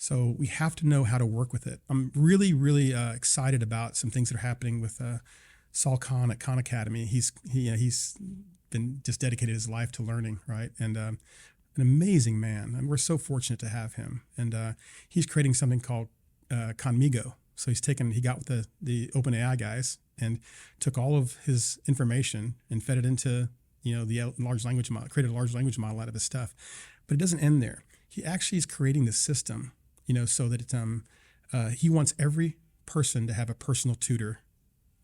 So we have to know how to work with it. I'm really, really excited about some things that are happening with Saul Khan at Khan Academy. He's been just dedicated his life to learning, right? And an amazing man, and we're so fortunate to have him. And he's creating something called Conmigo. So he got with the OpenAI guys and took all of his information and fed it into the large language model, created a large language model out of his stuff. But it doesn't end there. He actually is creating the system, so that he wants every person to have a personal tutor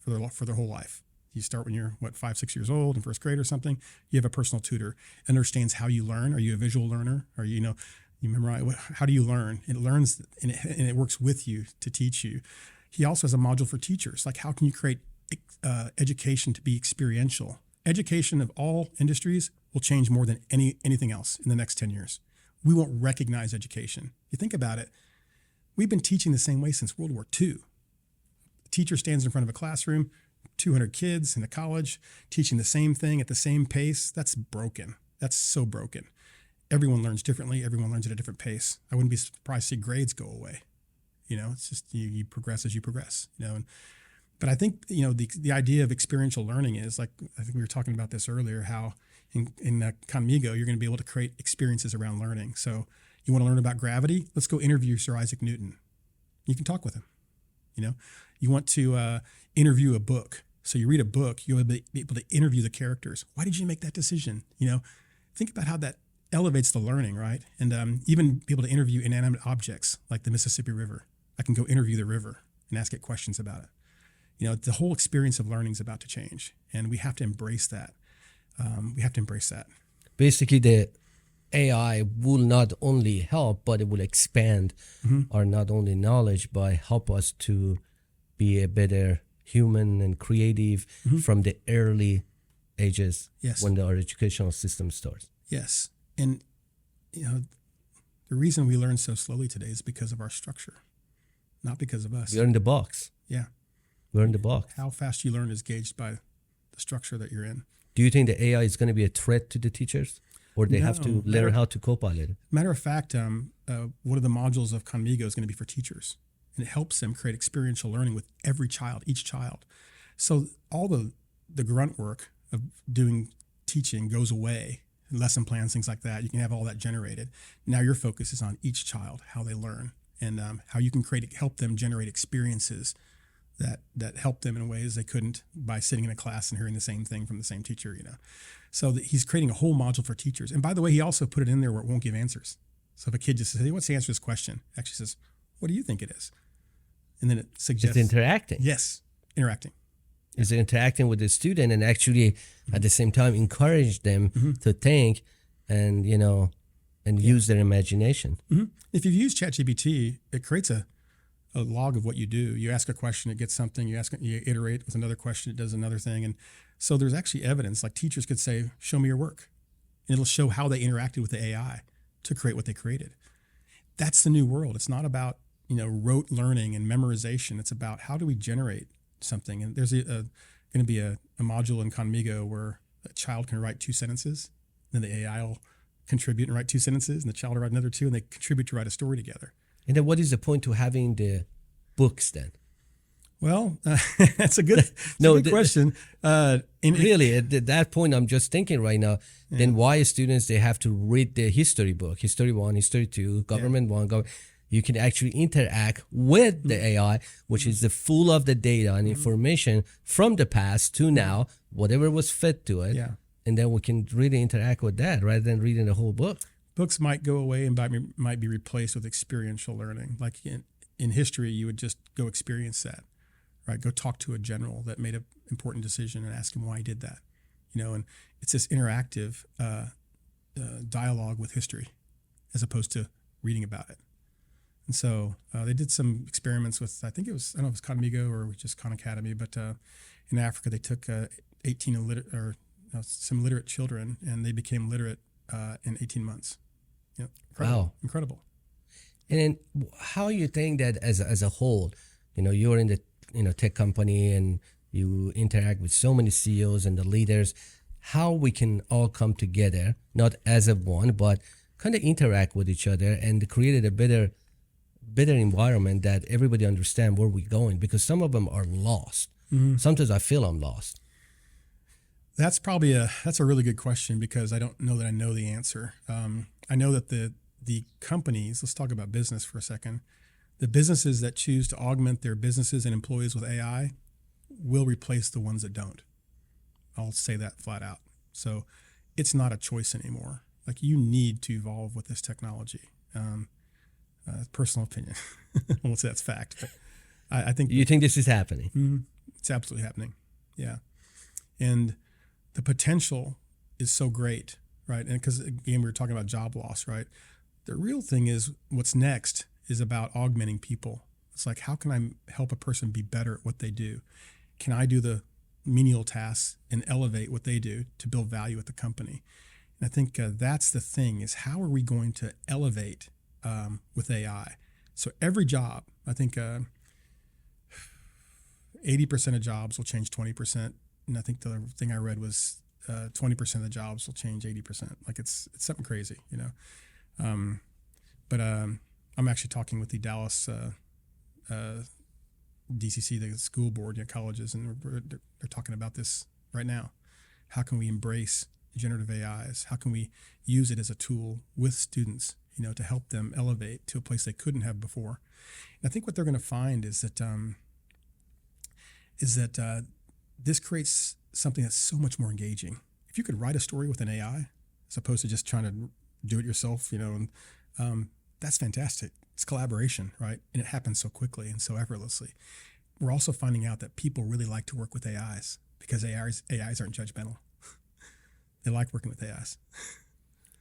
for their whole life. You start when you're 5, 6 years old in first grade or something. You have a personal tutor, understands how you learn. Are you a visual learner? Are you memorize? How do you learn? It learns and it works with you to teach you. He also has a module for teachers. Like, how can you create education to be experiential? Education of all industries will change more than anything else in the next 10 years. We won't recognize education. You think about it, we've been teaching the same way since World War II. The teacher stands in front of a classroom, 200 kids in a college, teaching the same thing at the same pace. That's broken. That's so broken. Everyone learns differently. Everyone learns at a different pace. I wouldn't be surprised to see grades go away. It's just you progress as you progress. But I think the idea of experiential learning is, like, I think we were talking about this earlier, how in Conmigo you're going to be able to create experiences around learning. So you want to learn about gravity? Let's go interview Sir Isaac Newton. You can talk with him. You want to interview a book. So you read a book, you'll be able to interview the characters. Why did you make that decision? Think about how that elevates the learning, right? And even be able to interview inanimate objects like the Mississippi River. I can go interview the river and ask it questions about it. The whole experience of learning is about to change, and we have to embrace that. Basically, the AI will not only help, but it will expand our not only knowledge, but help us to be a better human and creative from the early ages when our educational system starts. Yes. And, the reason we learn so slowly today is because of our structure, not because of us. We're in the box. Yeah. We're in the box. How fast you learn is gauged by the structure that you're in. Do you think the AI is going to be a threat to the teachers, or they have to learn how to co-pilot it? Matter of fact, one of the modules of Conmigo is going to be for teachers, and it helps them create experiential learning with each child. So all the grunt work of doing teaching goes away, lesson plans, things like that. You can have all that generated. Now your focus is on each child, how they learn, and how you can help them generate experiences that help them in ways they couldn't by sitting in a class and hearing the same thing from the same teacher, So he's creating a whole module for teachers. And by the way, he also put it in there where it won't give answers. So if a kid just says, hey, what's the answer to this question? It actually says, what do you think it is? And then it suggests. It's interacting. Yes, interacting. It's interacting with the student and actually at the same time encourage them to think and, use their imagination. If you've used ChatGPT, it creates a log of what you do. You ask a question, it gets something. You iterate with another question, it does another thing. And so there's actually evidence. Like, teachers could say, show me your work. And it'll show how they interacted with the AI to create what they created. That's the new world. It's not about, rote learning and memorization. It's about how do we generate something. And there's going to be a module in Conmigo where a child can write 2 sentences. Then the AI will contribute and write 2 sentences, and the child will write another 2, and they contribute to write a story together. And then what is the point to having the books then? Well, that's a good question. Really, at that point, I'm just thinking right now, then why students, they have to read the history book, History 1, History 2, Government 1, you can actually interact with the AI, which is the full of the data and information from the past to now, whatever was fed to it. Yeah. And then we can really interact with that rather than reading the whole book. Books might go away and might be replaced with experiential learning. Like in history, you would just go experience that, right? Go talk to a general that made an important decision and ask him why he did that, and it's this interactive dialogue with history as opposed to reading about it. And so they did some experiments with, I don't know if it was Conmigo or just Khan Academy, but in Africa, they took 18 some literate children, and they became literate in 18 months. Incredible. Wow. Incredible. And then how you think that as a whole, you're in the tech company and you interact with so many CEOs and the leaders, how we can all come together, not as a one, but kind of interact with each other and create a better better environment that everybody understand where we're going, because some of them are lost. Sometimes I feel I'm lost. That's a really good question, because I don't know that I know the answer. I know that the companies, let's talk about business for a second. The businesses that choose to augment their businesses and employees with AI will replace the ones that don't. I'll say that flat out. So it's not a choice anymore. Like, you need to evolve with this technology. Personal opinion. I won't say that's fact, but I think You think this is happening? it's absolutely happening. Yeah. And the potential is so great, right? And because, again, we were talking about job loss, right? The real thing is, what's next is about augmenting people. It's like, how can I help a person be better at what they do? Can I do the menial tasks and elevate what they do to build value at the company? And I think that's the thing, is how are we going to elevate with AI? So every job, I think 80% of jobs will change 20%. And I think the thing I read was 20% of the jobs will change 80%. Like, it's something crazy, you know? But I'm actually talking with the Dallas DCC, the school board, colleges, and they're talking about this right now. How can we embrace generative AIs? How can we use it as a tool with students, to help them elevate to a place they couldn't have before? And I think what they're going to find is that this creates something that's so much more engaging. If you could write a story with an AI, as opposed to just trying to do it yourself, and that's fantastic. It's collaboration, right? And it happens so quickly and so effortlessly. We're also finding out that people really like to work with AIs, because AIs aren't judgmental. They like working with AIs.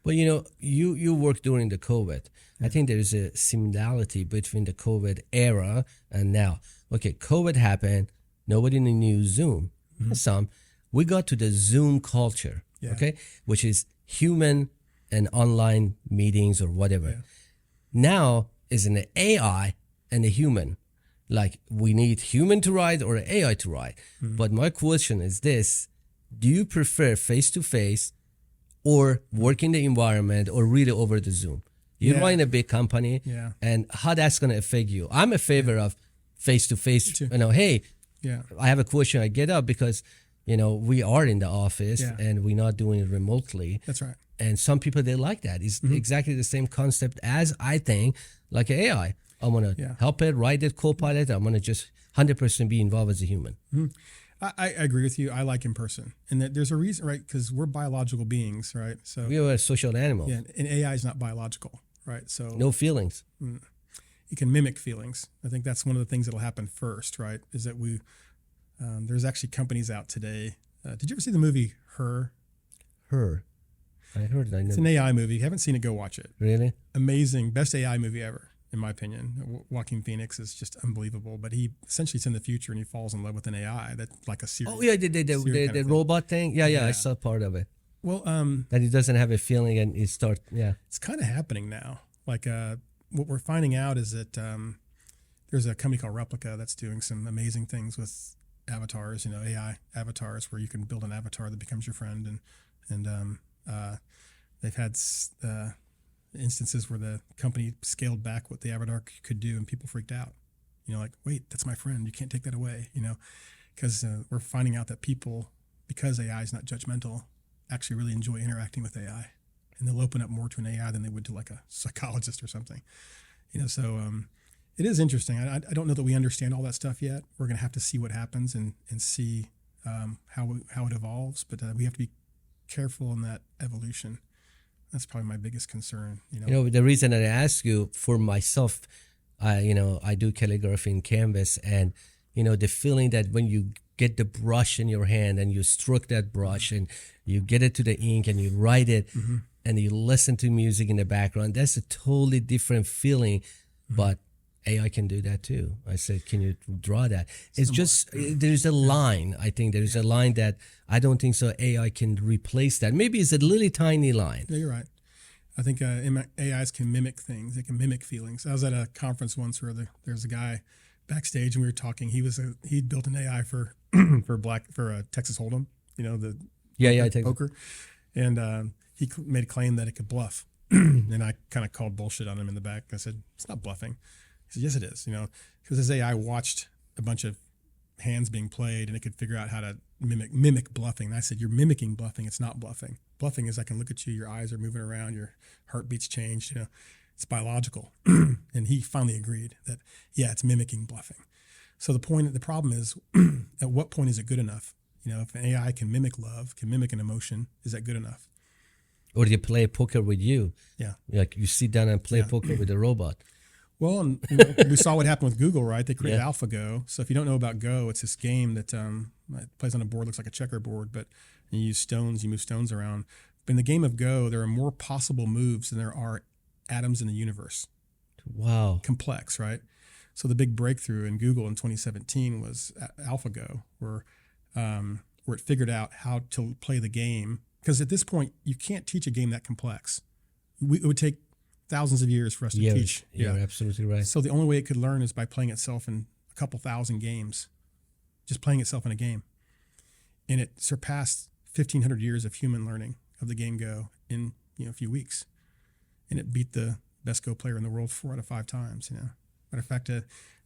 Well, you worked during the COVID. Yeah. I think there's a similarity between the COVID era and now. Okay, COVID happened. Nobody knew Zoom. We got to the Zoom culture, okay, which is human and online meetings or whatever. Yeah. Now is an AI and a human. Like, we need human to write or AI to write. But my question is this: do you prefer face-to-face or work in the environment, or really over the Zoom? You're running a big company, and how that's going to affect you. I'm a favor of face-to-face. Hey, I have a question. I get up because, we are in the office and we're not doing it remotely. That's right. And some people, they like that. It's exactly the same concept as, I think, like AI. I want to help it, write it, co-pilot. I'm going to just 100% be involved as a human. I agree with you. I like in person. And there's a reason, right? Because we're biological beings, right? So we are a social animal. Yeah, and AI is not biological, right? So no feelings. You can mimic feelings. I think that's one of the things that'll happen first, right? Is that there's actually companies out today. Did you ever see the movie Her? Her. I heard it. It's an AI movie. If you haven't seen it, go watch it. Really? Amazing. Best AI movie ever, in my opinion. Joaquin Phoenix is just unbelievable. But he essentially, it's in the future, and he falls in love with an AI that's like a series. Oh, yeah, the robot thing? Yeah, I saw part of it. Well, that he doesn't have a feeling, and it starts, It's kind of happening now. Like, what we're finding out is that there's a company called Replica that's doing some amazing things with avatars, AI avatars, where you can build an avatar that becomes your friend, and they've had instances where the company scaled back what the avatar could do, and people freaked out. Like, wait, that's my friend. You can't take that away. Because we're finding out that people, because AI is not judgmental, actually really enjoy interacting with AI, and they'll open up more to an AI than they would to like a psychologist or something. So it is interesting. I don't know that we understand all that stuff yet. We're going to have to see what happens and see how it evolves. But we have to be careful in that evolution. That's probably my biggest concern. The reason that I ask you, for myself, I do calligraphy in canvas, and the feeling that when you get the brush in your hand and you stroke that brush and you get it to the ink and you write it and you listen to music in the background, that's a totally different feeling. But AI can do that too. I said, can you draw that? It's just, there's a line. I think there's a line that I don't think so AI can replace that. Maybe it's a little tiny line. Yeah, you're right. I think AIs can mimic things. They can mimic feelings. I was at a conference once where there's a guy backstage, and we were talking. He'd built an AI for Texas Hold'em. Poker, and he made a claim that it could bluff, and I kind of called bullshit on him in the back. I said, it's not bluffing. He said, yes, it is. Because this AI watched a bunch of hands being played and it could figure out how to mimic bluffing. And I said, you're mimicking bluffing. It's not bluffing. Bluffing is I can look at you, your eyes are moving around, your heartbeat's changed. It's biological. And he finally agreed that, yeah, it's mimicking bluffing. So the problem is, at what point is it good enough? If an AI can mimic love, can mimic an emotion, is that good enough? Or do you play poker with you? Yeah. Like you sit down and play poker with a robot. Well, and we saw what happened with Google, right? They created AlphaGo. So if you don't know about Go, it's this game that it plays on a board, looks like a checkerboard, but you use stones, you move stones around. But in the game of Go, there are more possible moves than there are atoms in the universe. Wow. Complex, right? So the big breakthrough in Google in 2017 was AlphaGo, where it figured out how to play the game. Because at this point, you can't teach a game that complex. It would take thousands of years for us to teach. You're absolutely right. So the only way it could learn is by playing itself in a couple thousand games, just playing itself in a game. And it surpassed 1,500 years of human learning of the game Go in a few weeks. And it beat the best Go player in the world 4 out of 5 times. Matter of fact, I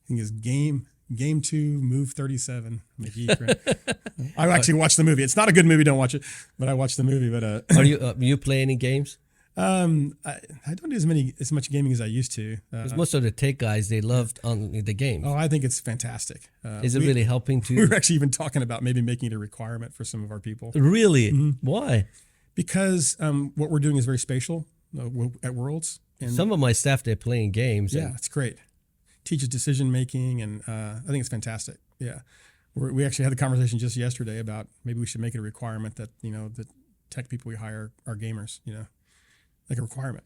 think it's game 2, move 37. I'm a geek, right? I actually watched the movie. It's not a good movie. Don't watch it. But I watched the movie. But Are you play any games? I don't do as much gaming as I used to. Because most of the tech guys, they loved on the games. Oh, I think it's fantastic. Is it really helping to? We were actually even talking about maybe making it a requirement for some of our people. Really? Mm-hmm. Why? Because what we're doing is very spatial at Worlds. And some of my staff, they're playing games. Yeah, it's great. Teaches decision making, and I think it's fantastic. Yeah, we actually had the conversation just yesterday about maybe we should make it a requirement that the tech people we hire are gamers. Like a requirement.